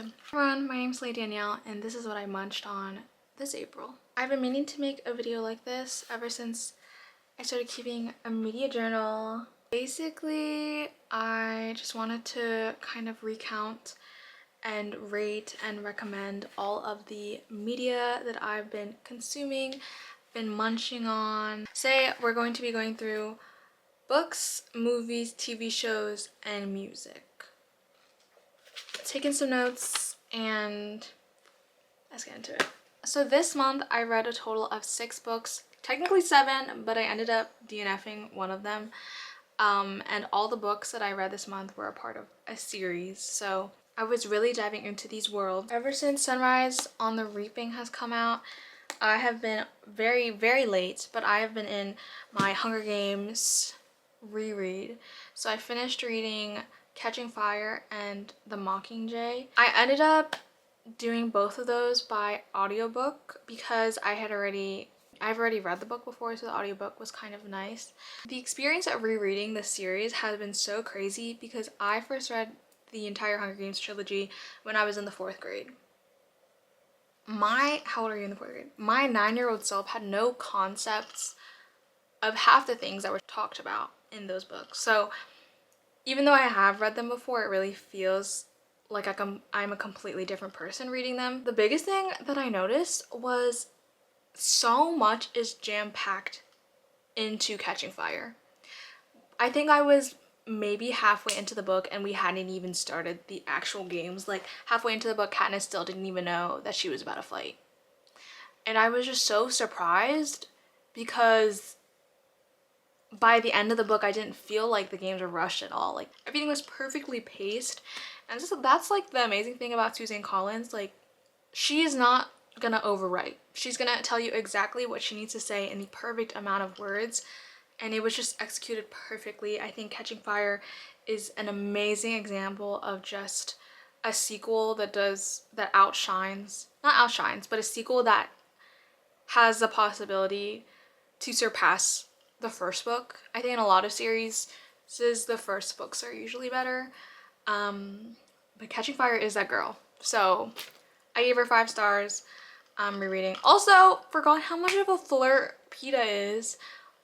person. Everyone, my name's Lady Danielle and this is what I munched on this April. I've been meaning to make a video like this ever since I started keeping a media journal. Basically, I just wanted to kind of recount and rate and recommend all of the media that I've been consuming, been munching on. Today, we're going to be going through books, movies, TV shows, and music. Taking some notes and let's get into it. So this month I read a total of 6 books, technically 7, but I ended up DNFing one of them. And all the books that I read this month were a part of a series, so I was really diving into these worlds. Ever since Sunrise on the Reaping has come out, I have been very late, but I have been in my Hunger Games reread. So I finished reading Catching Fire and The Mockingjay. I ended up doing both of those by audiobook because I've already read the book before, so the audiobook was kind of nice. The experience of rereading this series has been so crazy because I first read the entire Hunger Games trilogy when I was in the 4th grade. How old are you in the 4th grade? My 9-year-old self had no concepts of half the things that were talked about in those books. So even though I have read them before, it really feels like I'm a completely different person reading them. The biggest thing that I noticed was so much is jam-packed into Catching Fire. I think I was maybe halfway into the book and we hadn't even started the actual games. Like halfway into the book, Katniss still didn't even know that she was about to fight. And I was just so surprised because by the end of the book, I didn't feel like the games were rushed at all. Like everything was perfectly paced. And that's like the amazing thing about Suzanne Collins. Like she is not gonna overwrite. She's gonna tell you exactly what she needs to say in the perfect amount of words. And it was just executed perfectly. I think Catching Fire is an amazing example of just a sequel that outshines, not outshines, but a sequel that has the possibility to surpass the first book. I think in a lot of series, the first books are usually better. But Catching Fire is that girl. So I gave her 5 stars. Rereading. Also, forgot how much of a flirt Peta is.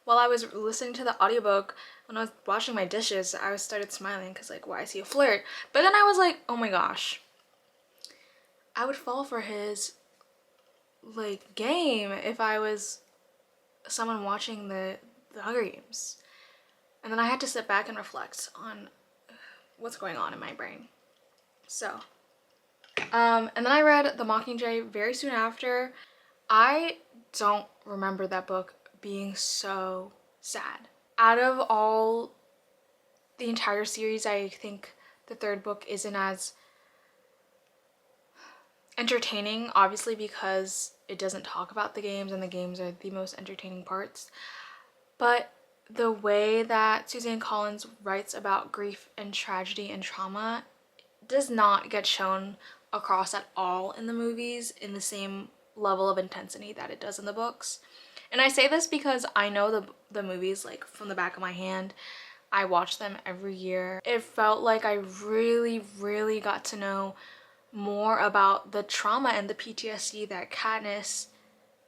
While I was listening to the audiobook, when I was washing my dishes, I started smiling because like, why is he a flirt? But then I was like, oh my gosh, I would fall for his like game if I was someone watching the Hunger Games. And then I had to sit back and reflect on what's going on in my brain. So and then I read The Mockingjay very soon after. I don't remember that book being so sad. Out of all the entire series, I think the 3rd book isn't as entertaining, obviously because it doesn't talk about the games and the games are the most entertaining parts. But the way that Suzanne Collins writes about grief and tragedy and trauma does not get shown across at all in the movies in the same level of intensity that it does in the books. And I say this because I know the movies like from the back of my hand. I watch them every year. It felt like I really got to know more about the trauma and the PTSD that Katniss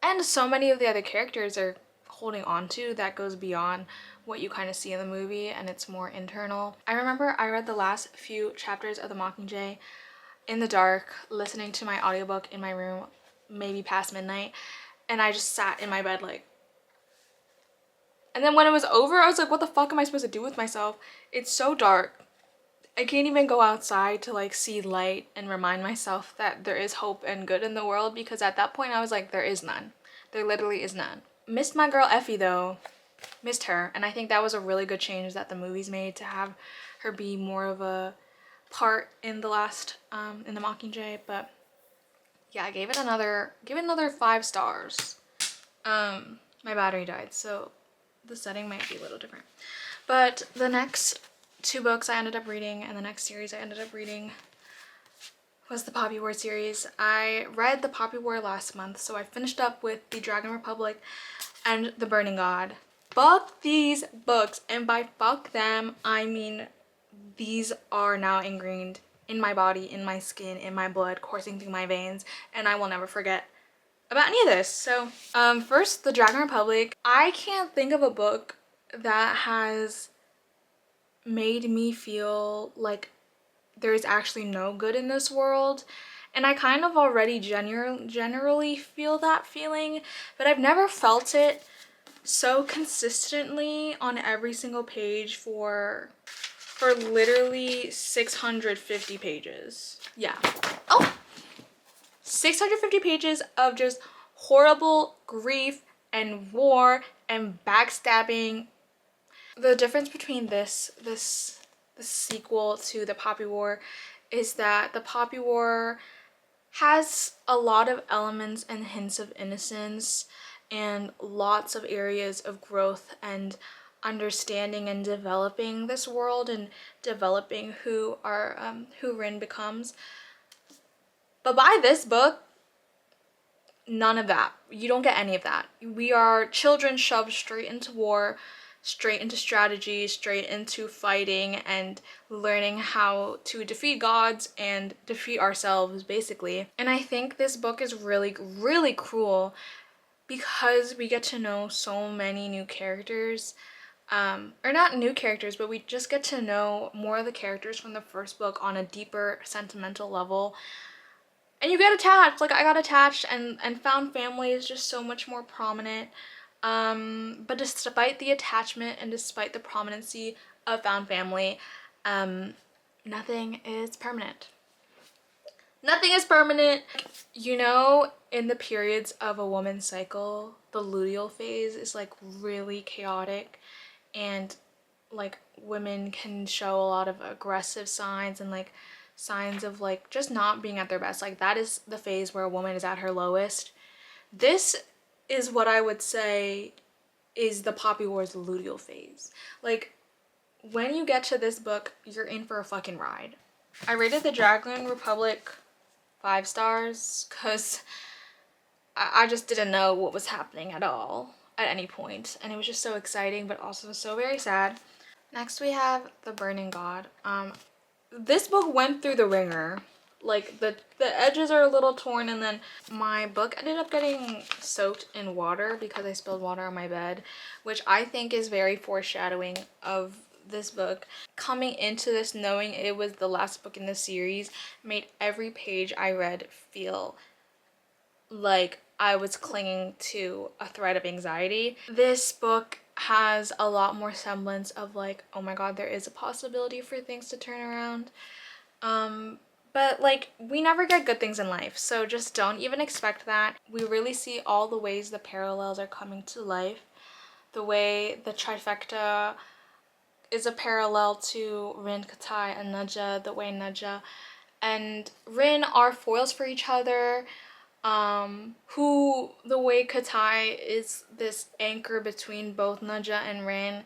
and so many of the other characters are holding on to that goes beyond what you kind of see in the movie, and it's more internal. I remember I read the last few chapters of The Mockingjay in the dark, listening to my audiobook in my room, maybe past midnight, and I just sat in my bed like, and then when it was over, I was like, what the fuck am I supposed to do with myself? It's so dark. I can't even go outside to like see light and remind myself that there is hope and good in the world, because at that point I was like, there is none. There literally is none. Missed my girl Effie though. Missed her, and I think that was a really good change that the movies made to have her be more of a part in the last in The Mockingjay. But yeah, I gave it another 5 stars. My battery died, so the setting might be a little different. But the next 2 books I ended up reading and the next series I ended up reading was the Poppy War series. I read the Poppy War last month, so I finished up with the Dragon Republic and the Burning God. Fuck these books, and by fuck them I mean these are now ingrained in my body, in my skin, in my blood, coursing through my veins, and I will never forget about any of this. So first, the Dragon Republic. I can't think of a book that has made me feel like there's actually no good in this world, and I kind of already generally feel that feeling, but I've never felt it so consistently on every single page for literally 650 pages. Yeah. Oh, 650 pages of just horrible grief and war and backstabbing. The difference between this sequel to the Poppy War is that the Poppy War has a lot of elements and hints of innocence and lots of areas of growth and understanding and developing this world and developing who Rin becomes. But by this book, none of that. You don't get any of that. We are children shoved straight into war, straight into strategy, straight into fighting and learning how to defeat gods and defeat ourselves, basically. And I think this book is really, really cruel because we get to know so many new characters. Or not new characters, but we just get to know more of the characters from the first book on a deeper sentimental level. And you get attached. Like, I got attached, and found family is just so much more prominent. But despite the attachment and despite the prominency of found family, nothing is permanent. Nothing is permanent. You know, in the periods of a woman's cycle, the luteal phase is like really chaotic, and like women can show a lot of aggressive signs and like signs of like just not being at their best. Like, that is the phase where a woman is at her lowest. This is what I would say is the Poppy War's luteal phase. Like, when you get to this book, you're in for a fucking ride. I rated the Dragon Republic 5 stars because I just didn't know what was happening at all at any point, and it was just so exciting but also so very sad. Next we have The Burning God. This book went through the ringer. Like, the edges are a little torn, and then my book ended up getting soaked in water because I spilled water on my bed, which I think is very foreshadowing of this book. Coming into this knowing it was the last book in the series made every page I read feel like I was clinging to a thread of anxiety. This book has a lot more semblance of like, oh my god, there is a possibility for things to turn around. But like, we never get good things in life, so just don't even expect that. We really see all the ways the parallels are coming to life. The way the trifecta is a parallel to Rin, Katai, and Naja, the way Naja and Rin are foils for each other. Who, the way Katai is this anchor between both Naja and Rin.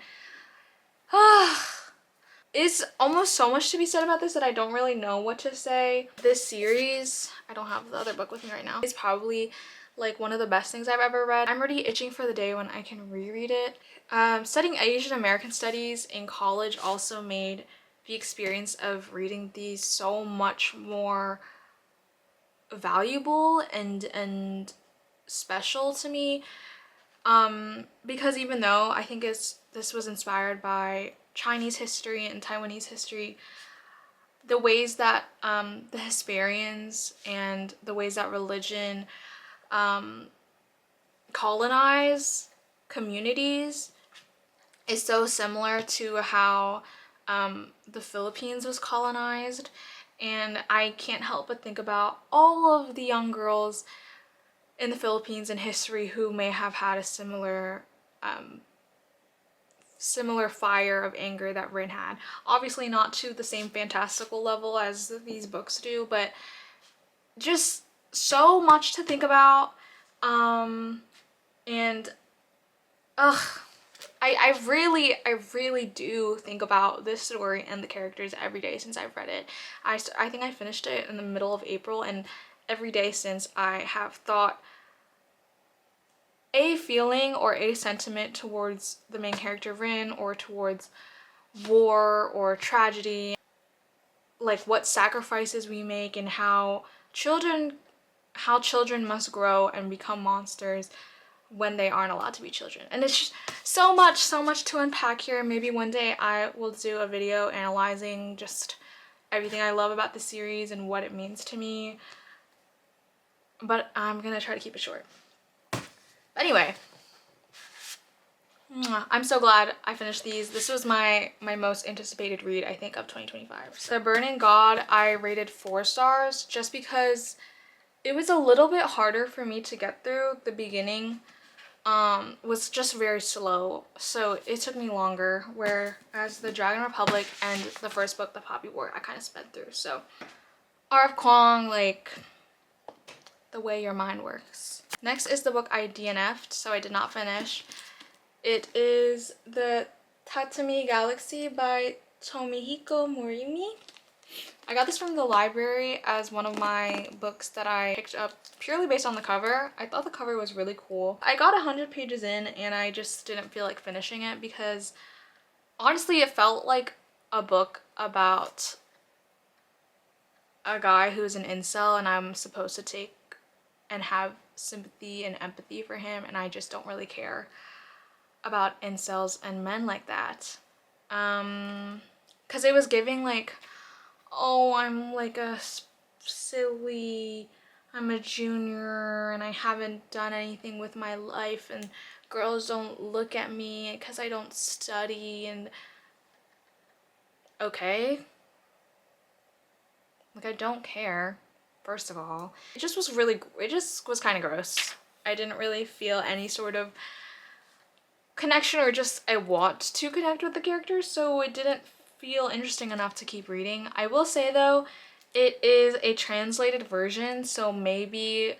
It's almost so much to be said about this that I don't really know what to say. This series, I don't have the other book with me right now, is probably like one of the best things I've ever read. I'm already itching for the day when I can reread it. Studying Asian American studies in college also made the experience of reading these so much more valuable and special to me, because even though I think this was inspired by Chinese history and Taiwanese history, the ways that the Hesperians and the ways that religion colonize communities is so similar to how the Philippines was colonized. And I can't help but think about all of the young girls in the Philippines in history who may have had a similar fire of anger that Rin had. Obviously not to the same fantastical level as these books do, but just so much to think about. And I really do think about this story and the characters every day since I've read it. I think I finished it in the middle of April, and every day since I have thought a feeling or a sentiment towards the main character Rin, or towards war or tragedy. Like, like what sacrifices we make and how children must grow and become monsters when they aren't allowed to be children. And it's just so much to unpack here. Maybe one day I will do a video analyzing just everything I love about the series and what it means to me, but I'm gonna try to keep it short. Anyway, I'm so glad I finished these. This was my most anticipated read, I think, of 2025. So The Burning God, I rated 4 stars just because it was a little bit harder for me to get through. The beginning was just very slow, so it took me longer, whereas the Dragon Republic and the first book, The Poppy War, I kind of sped through. So R.F. Kuang, like, the way your mind works. Next is the book I DNF'd, so I did not finish. It is The Tatami Galaxy by Tomihiko Morimi. I got this from the library as one of my books that I picked up purely based on the cover. I thought the cover was really cool. I got 100 pages in and I just didn't feel like finishing it because honestly it felt like a book about a guy who's an incel and I'm supposed to take and have sympathy and empathy for him, and I just don't really care about incels and men like that. Because it was giving like, oh, I'm like a silly, I'm a junior and I haven't done anything with my life and girls don't look at me because I don't study, and okay, like I don't care, first of all. It just was kind of gross. I didn't really feel any sort of connection or just I want to connect with the characters, so it didn't feel interesting enough to keep reading. I will say though, it is a translated version, so maybe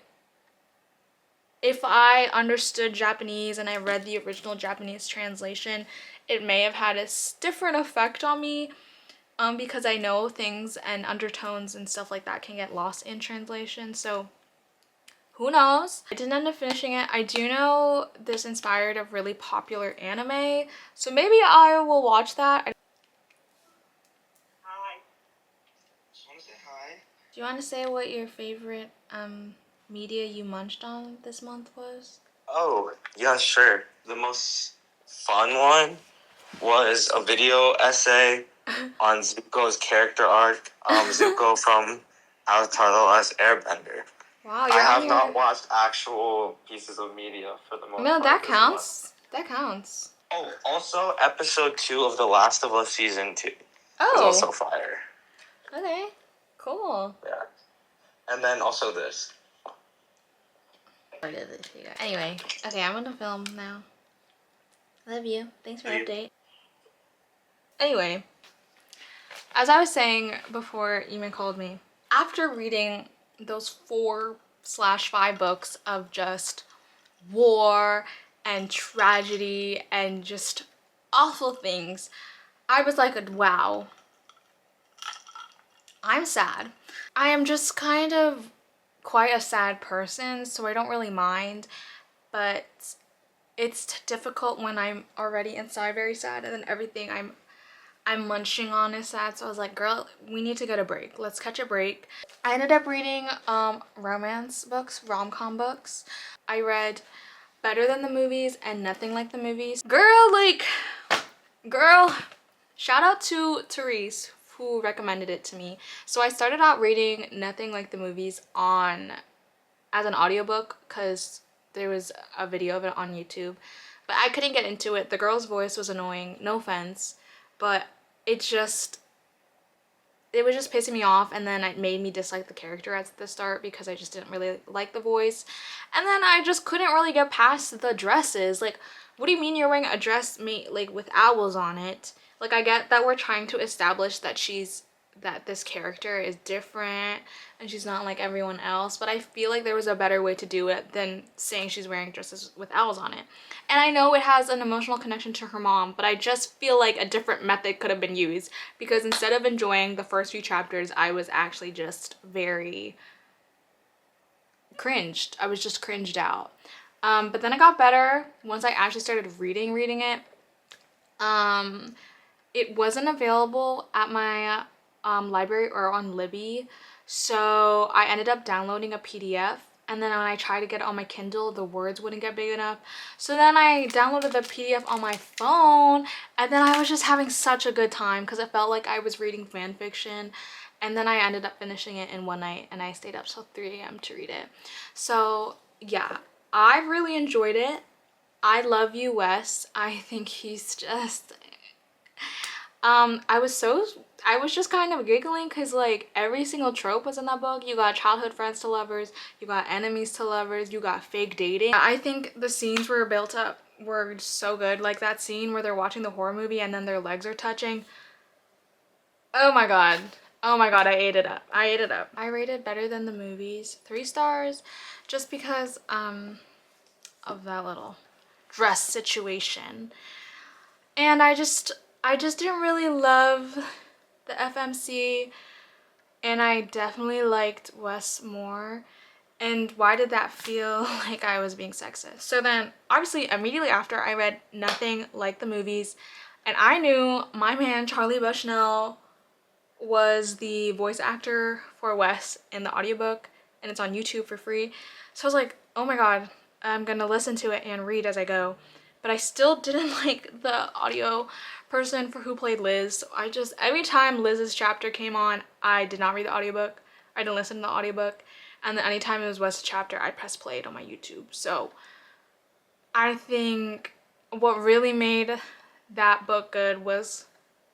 if I understood Japanese and I read the original Japanese translation, it may have had a different effect on me, because I know things and undertones and stuff like that can get lost in translation, so who knows? I didn't end up finishing it. I do know this inspired a really popular anime, so maybe I will watch that. Hi. Just want to say hi. Do you want to say what your favorite media you munched on this month was? Oh, yeah, sure. The most fun one was a video essay on Zuko's character arc. Zuko from Avatar: The Last Airbender. Wow, I you're have on not your... watched actual pieces of media for the most No, part that this month. counts. That counts. Oh, also episode 2 of The Last of Us season 2 was Oh, also fire. okay. Cool. Yeah. And then also this. Anyway, okay, I'm gonna film now. Love you. Thanks for the update. Anyway, as I was saying before Eamon called me, after reading those 4/5 books of just war and tragedy and just awful things, I was like, wow, I'm sad. I am just kind of quite a sad person, so I don't really mind, but it's difficult when I'm already inside very sad and then everything I'm munching on is sad. So I was like, girl, we need to get a break. Let's catch a break. I ended up reading romance books, rom-com books. I read Better Than the Movies and Nothing Like the Movies. Girl, shout out to Therese who recommended it to me. So I started out reading Nothing Like the Movies as an audiobook because there was a video of it on YouTube, but I couldn't get into it. The girl's voice was annoying, no offense, but it was just pissing me off, and then it made me dislike the character at the start because I just didn't really like the voice, and then I just couldn't really get past the dresses. Like, what do you mean you're wearing a dress made like with owls on it? Like, I get that we're trying to establish that this character is different and she's not like everyone else, but I feel like there was a better way to do it than saying she's wearing dresses with owls on it. And I know it has an emotional connection to her mom, but I just feel like a different method could have been used, because instead of enjoying the first few chapters, I was actually just very cringed. I was just cringed out. But then it got better once I actually started reading it. It wasn't available at my library or on Libby. So I ended up downloading a PDF, and then when I tried to get it on my Kindle, the words wouldn't get big enough. So then I downloaded the PDF on my phone, and then I was just having such a good time because it felt like I was reading fan fiction. And then I ended up finishing it in one night, and I stayed up till 3 a.m. to read it. So yeah, I really enjoyed it. I love you, Wes. I think he's just I was just kind of giggling because like every single trope was in that book. You got childhood friends to lovers, you got enemies to lovers, you got fake dating. I think the scenes were built up were so good. Like that scene where they're watching the horror movie and then their legs are touching. Oh my god. Oh my god, I ate it up. I ate it up. I rated better than the movies 3 stars just because of that little dress situation. And I just didn't really love the FMC, and I definitely liked Wes more. And why did that feel like I was being sexist? So then obviously immediately after I read Nothing Like the Movies, and I knew my man Charlie Bushnell was the voice actor for Wes in the audiobook, and it's on YouTube for free. So I was like, oh my god, I'm gonna listen to it and read as I go. But I still didn't like the audio person for who played Liz. So I just, every time Liz's chapter came on, I did not read the audiobook. I didn't listen to the audiobook. And then anytime it was Wes's chapter, I'd press play it on my YouTube. So I think what really made that book good was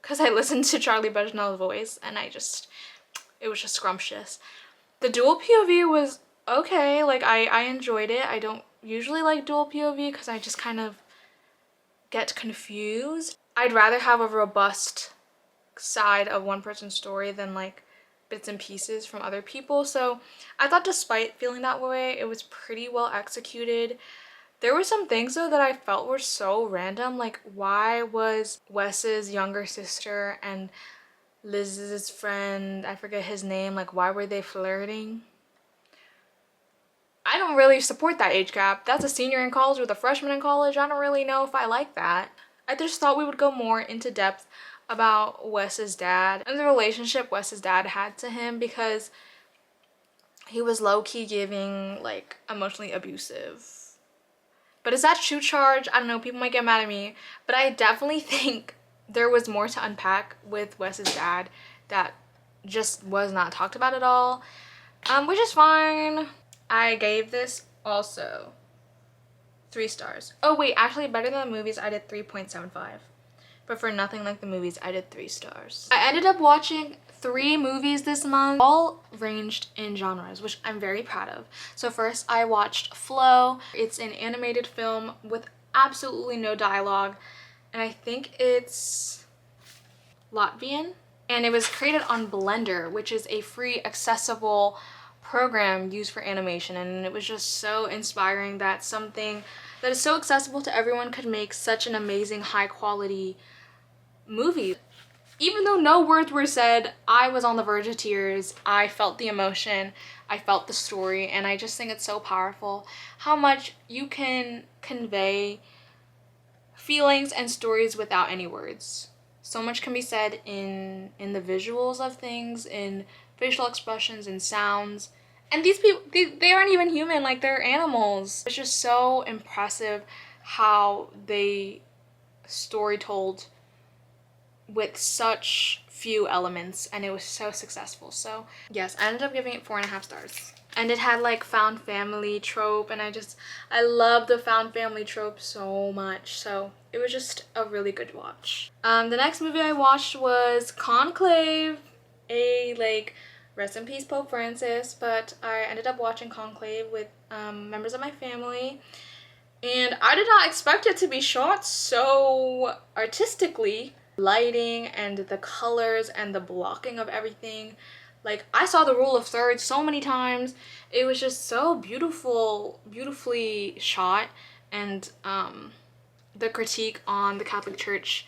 because I listened to Charlie Bushnell's voice, and it was just scrumptious. The dual POV was okay. Like I enjoyed it. I don't usually like dual POV because I just kind of get confused. I'd rather have a robust side of one person's story than like bits and pieces from other people. So I thought despite feeling that way, it was pretty well executed. There were some things though that I felt were so random. Like why was Wes's younger sister and Liz's friend, I forget his name, like why were they flirting? I don't really support that age gap. That's a senior in college with a freshman in college. I don't really know if I like that. I just thought we would go more into depth about Wes's dad and the relationship Wes's dad had to him, because he was low-key giving like emotionally abusive. But is that true charge? I don't know, people might get mad at me, but I definitely think there was more to unpack with Wes's dad that just was not talked about at all, which is fine. I gave this also 3 stars. Oh wait, actually better than the movies, I did 3.75. But for Nothing Like the Movies, I did 3 stars. I ended up watching 3 movies this month, all ranged in genres, which I'm very proud of. So first I watched Flow. It's an animated film with absolutely no dialogue, and I think it's Latvian. And it was created on Blender, which is a free, accessible program used for animation, and it was just so inspiring that something that is so accessible to everyone could make such an amazing, high quality movie. Even though no words were said, I was on the verge of tears. I felt the emotion, I felt the story, and I just think it's so powerful how much you can convey feelings and stories without any words. So much can be said in the visuals of things, in facial expressions and sounds. And these people, they aren't even human, like they're animals. It's just so impressive how they story told with such few elements, and it was so successful. So yes, I ended up giving it 4.5 stars. And it had like found family trope, and I love the found family trope so much. So it was just a really good watch. The next movie I watched was Conclave, a like rest in peace Pope Francis, but I ended up watching Conclave with members of my family, and I did not expect it to be shot so artistically. Lighting and the colors and the blocking of everything, like I saw the rule of thirds so many times. It was just so beautifully shot, and the critique on the Catholic Church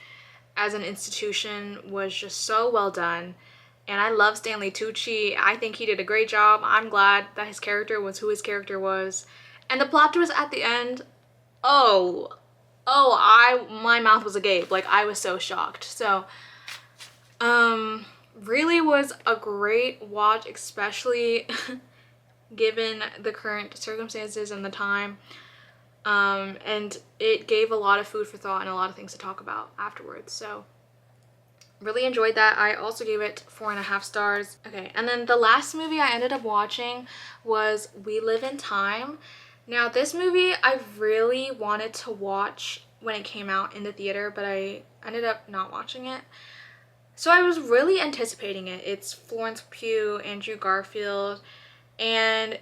as an institution was just so well done. And I love Stanley Tucci. I think he did a great job. I'm glad that his character was who his character was. And the plot twist at the end, my mouth was agape. Like I was so shocked. So Really was a great watch, especially given the current circumstances and the time. And it gave a lot of food for thought and a lot of things to talk about afterwards. So really enjoyed that. I also gave it 4.5 stars. Okay, and then the last movie I ended up watching was We Live in Time. Now this movie I really wanted to watch when it came out in the theater, but I ended up not watching it. So I was really anticipating it. It's Florence Pugh, Andrew Garfield, and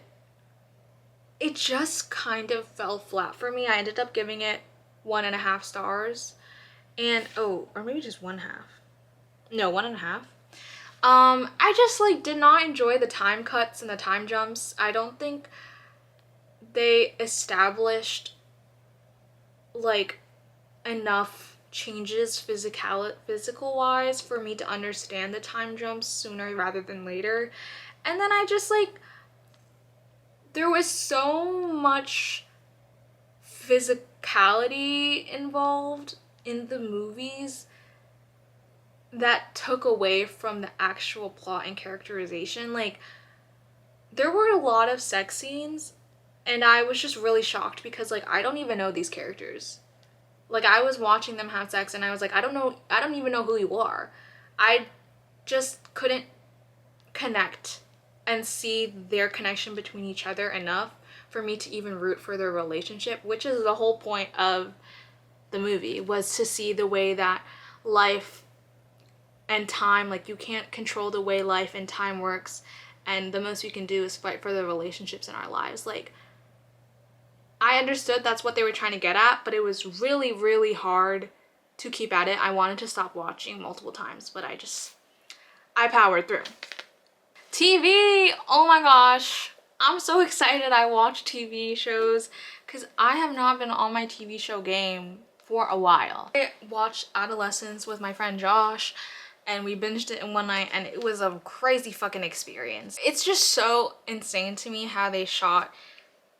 it just kind of fell flat for me. I ended up giving it 1.5 stars. And oh, or maybe just 1/2. No, 1.5. I just like did not enjoy the time cuts and the time jumps. I don't think they established like enough changes physical wise for me to understand the time jumps sooner rather than later. And then I just like there was so much physicality involved in the movies that took away from the actual plot and characterization. Like there were a lot of sex scenes and I was just really shocked because like I don't even know these characters. Like I was watching them have sex and I was like, I don't even know who you are. I just couldn't connect and see their connection between each other enough for me to even root for their relationship, which is the whole point of the movie, was to see the way that life and time, like you can't control the way life and time works, and the most we can do is fight for the relationships in our lives. Like I understood that's what they were trying to get at, but it was really, really hard to keep at it. I wanted to stop watching multiple times, but I powered through. TV! Oh my gosh. I'm so excited I watch TV shows because I have not been on my TV show game for a while. I watched Adolescence with my friend Josh and we binged it in one night and it was a crazy fucking experience. It's just so insane to me how they shot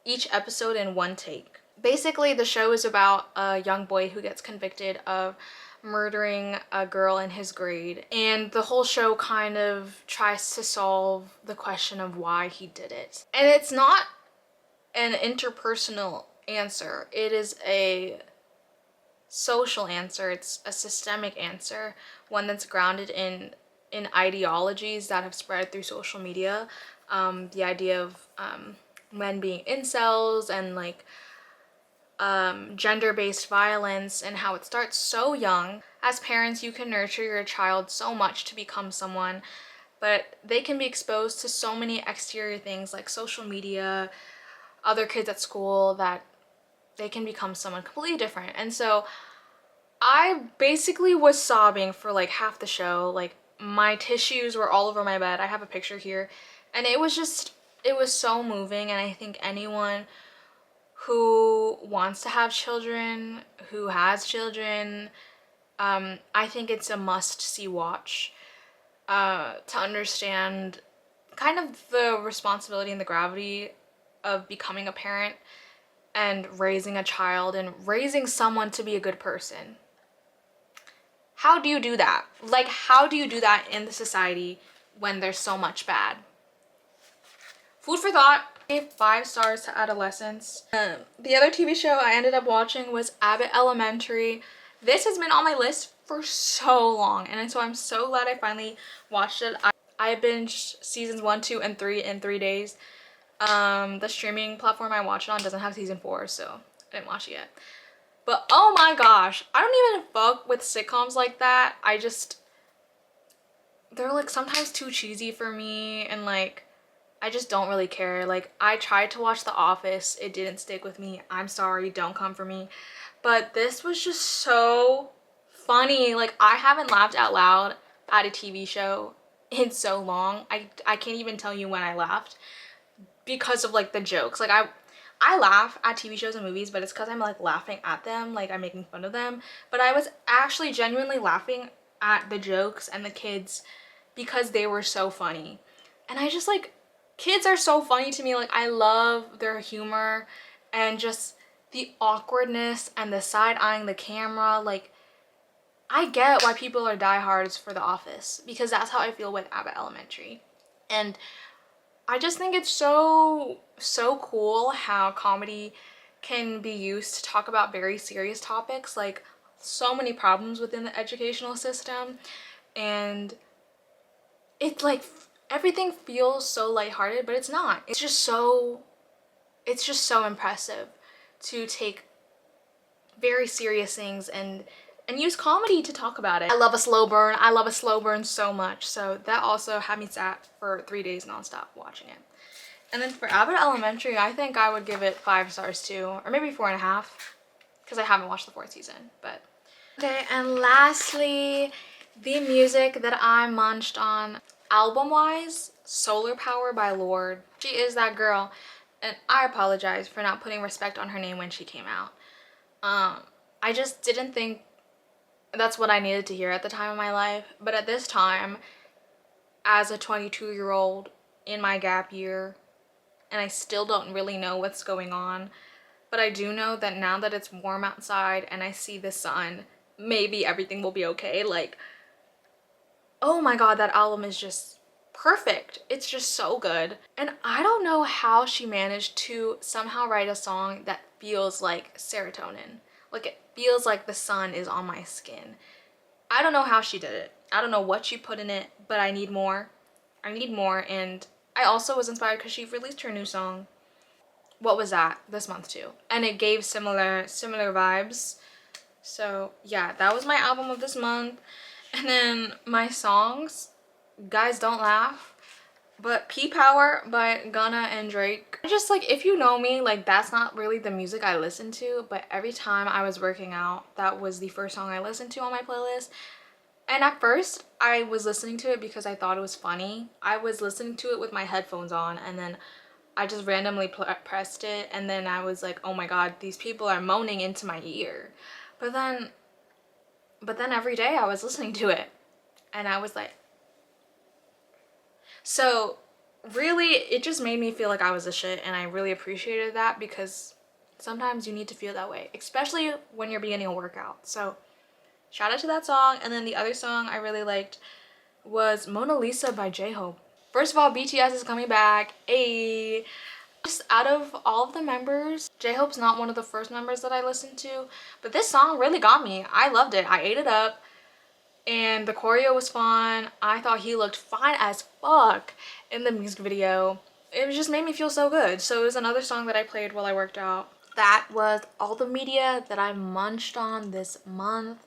each episode in one take. Basically, the show is about a young boy who gets convicted of murdering a girl in his grade, and the whole show kind of tries to solve the question of why he did it. And it's not an interpersonal answer, it is a social answer, it's a systemic answer, one that's grounded in ideologies that have spread through social media. The idea of men being incels and like gender-based violence and how it starts so young. As parents, you can nurture your child so much to become someone, but they can be exposed to so many exterior things like social media, other kids at school, that they can become someone completely different. And so I basically was sobbing for like half the show. Like my tissues were all over my bed. I have a picture here. And it was so moving, and I think anyone who wants to have children, who has children, I think it's a must-see watch to understand kind of the responsibility and the gravity of becoming a parent and raising a child and raising someone to be a good person. How do you do that? Like, how do you do that in the society when there's so much bad? Food for thought. I gave 5 stars to Adolescence. The other TV show I ended up watching was Abbott Elementary. This has been on my list for so long, and so I'm so glad I finally watched it. I binged seasons 1, 2, and 3 in 3 days. The streaming platform I watched it on doesn't have season 4, so I didn't watch it yet. But oh my gosh, I don't even fuck with sitcoms like that. They're like sometimes too cheesy for me, and like I just don't really care. Like I tried to watch The Office, it didn't stick with me. I'm sorry, don't come for me. But this was just so funny. Like I haven't laughed out loud at a TV show in so long. I can't even tell you when I laughed because of like the jokes. Like I laugh at TV shows and movies, but it's because I'm like laughing at them, like I'm making fun of them. But I was actually genuinely laughing at the jokes and the kids because they were so funny. And I just like, kids are so funny to me. Like I love their humor and just the awkwardness and the side-eyeing the camera. Like I get why people are diehards for The Office, because that's how I feel with Abbott Elementary. And I just think it's so cool how comedy can be used to talk about very serious topics, like so many problems within the educational system. And it's like everything feels so lighthearted, but it's not. It's just so impressive to take very serious things and use comedy to talk about it. I love a slow burn. I love a slow burn so much. So that also had me sat for 3 days nonstop watching it. And then for Abbott Elementary, I think I would give it 5 stars too, or maybe 4.5, because I haven't watched the 4th season. But okay, and lastly, the music that I munched on album-wise, Solar Power by Lorde. She is that girl, and I apologize for not putting respect on her name when she came out. I just didn't think that's what I needed to hear at the time of my life. But at this time, as a 22-year-old in my gap year, and I still don't really know what's going on, but I do know that now that it's warm outside and I see the sun, maybe everything will be okay. Like, oh my god, that album is just perfect. It's just so good. And I don't know how she managed to somehow write a song that feels like serotonin. Like, it feels like the sun is on my skin. I don't know how she did it. I don't know what she put in it, but I need more. I need more. And I also was inspired because she released her new song. What was that? This month too. And it gave similar vibes. So yeah, that was my album of this month. And then my songs, Guys Don't Laugh, but P Power by Gunna and Drake. Just like, if you know me, like, that's not really the music I listen to, but every time I was working out, that was the first song I listened to on my playlist. And at first, I was listening to it because I thought it was funny. I was listening to it with my headphones on, and then I just randomly pressed it, and then I was like, oh my god, these people are moaning into my ear. But then every day I was listening to it, and I was like, so really, it just made me feel like I was a shit, and I really appreciated that, because sometimes you need to feel that way, especially when you're beginning a workout. So shout out to that song. And then the other song I really liked was Mona Lisa by J-Hope. First of all, BTS is coming back. Ayy. Just out of all of the members, J-Hope's not one of the first members that I listened to, but this song really got me. I loved it. I ate it up, and the choreo was fun. I thought he looked fine as fuck in the music video. It just made me feel so good. So it was another song that I played while I worked out. That was all the media that I munched on this month.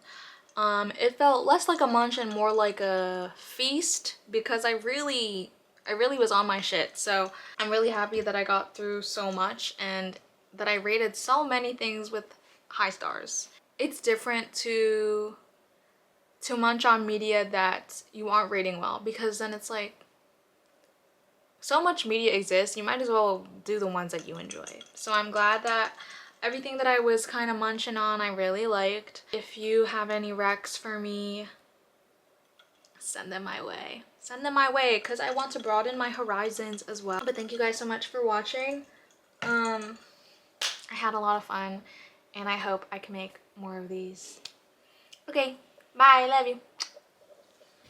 It felt less like a munch and more like a feast, because I really was on my shit. So I'm really happy that I got through so much and that I rated so many things with high stars. It's different to munch on media that you aren't rating well, because then it's like, so much media exists, you might as well do the ones that you enjoy. So I'm glad that everything that I was kind of munching on, I really liked. If you have any recs for me, send them my way. Send them my way, because I want to broaden my horizons as well. But thank you guys so much for watching. I had a lot of fun, and I hope I can make more of these. Okay, bye, love you.